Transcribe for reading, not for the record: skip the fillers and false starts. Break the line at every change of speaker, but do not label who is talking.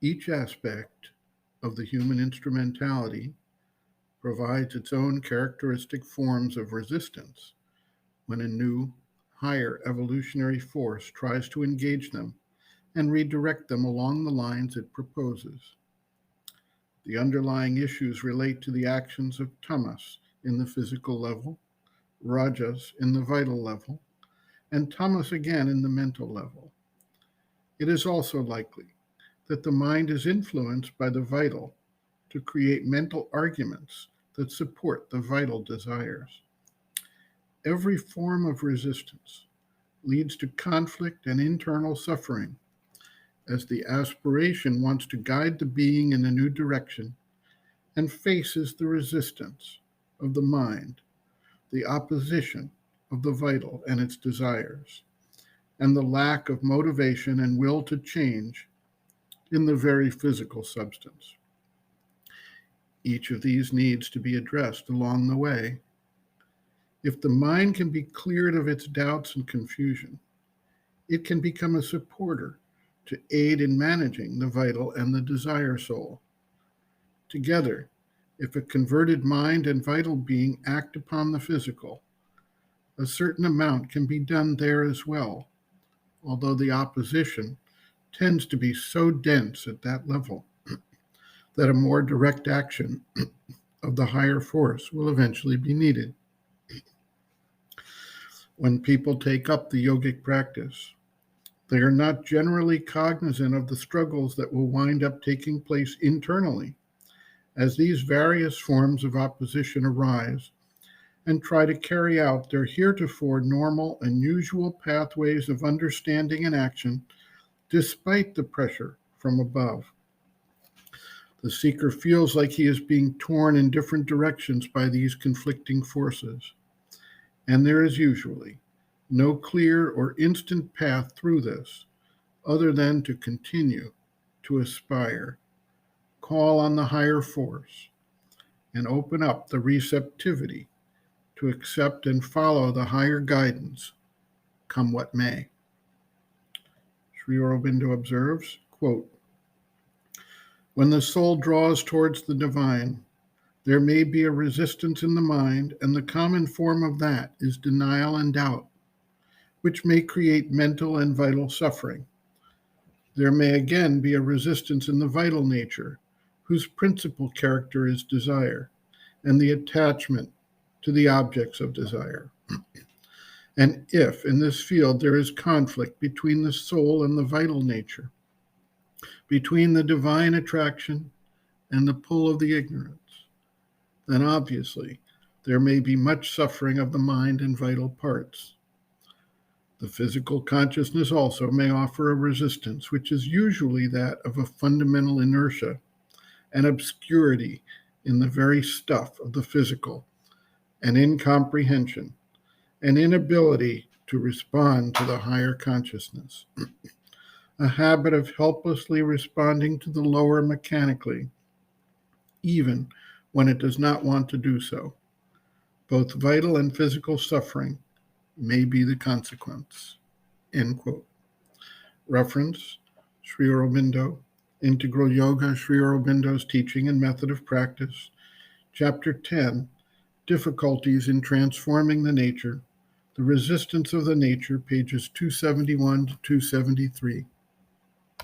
Each aspect of the human instrumentality provides its own characteristic forms of resistance when a new, higher evolutionary force tries to engage them and redirect them along the lines it proposes. The underlying issues relate to the actions of tamas in the physical level, rajas in the vital level, and tamas again in the mental level. It is also likely that the mind is influenced by the vital to create mental arguments that support the vital desires. Every form of resistance leads to conflict and internal suffering, as the aspiration wants to guide the being in a new direction and faces the resistance of the mind, the opposition of the vital and its desires, and the lack of motivation and will to change in the very physical substance. Each of these needs to be addressed along the way. If the mind can be cleared of its doubts and confusion, it can become a supporter to aid in managing the vital and the desire soul. Together, if a converted mind and vital being act upon the physical, a certain amount can be done there as well, although the opposition tends to be so dense at that level that a more direct action of the higher force will eventually be needed. When people take up the yogic practice, they are not generally cognizant of the struggles that will wind up taking place internally as these various forms of opposition arise and try to carry out their heretofore normal and usual pathways of understanding and action despite the pressure from above. The seeker feels like he is being torn in different directions by these conflicting forces, and there is usually no clear or instant path through this other than to continue to aspire, call on the higher force, and open up the receptivity to accept and follow the higher guidance, come what may. Sri Aurobindo observes, quote, "When the soul draws towards the divine, there may be a resistance in the mind, and the common form of that is denial and doubt, which may create mental and vital suffering. There may again be a resistance in the vital nature, whose principal character is desire, and the attachment to the objects of desire. And if in this field there is conflict between the soul and the vital nature, between the divine attraction and the pull of the ignorance, then obviously there may be much suffering of the mind and vital parts. The physical consciousness also may offer a resistance, which is usually that of a fundamental inertia and obscurity in the very stuff of the physical, an incomprehension, an inability to respond to the higher consciousness, a habit of helplessly responding to the lower mechanically, even when it does not want to do so. Both vital and physical suffering may be the consequence." End quote. Reference, Sri Aurobindo, Integral Yoga, Sri Aurobindo's Teaching and Method of Practice, Chapter 10, Difficulties in Transforming the Nature, The Resistance of the Nature, pages 271 to 273.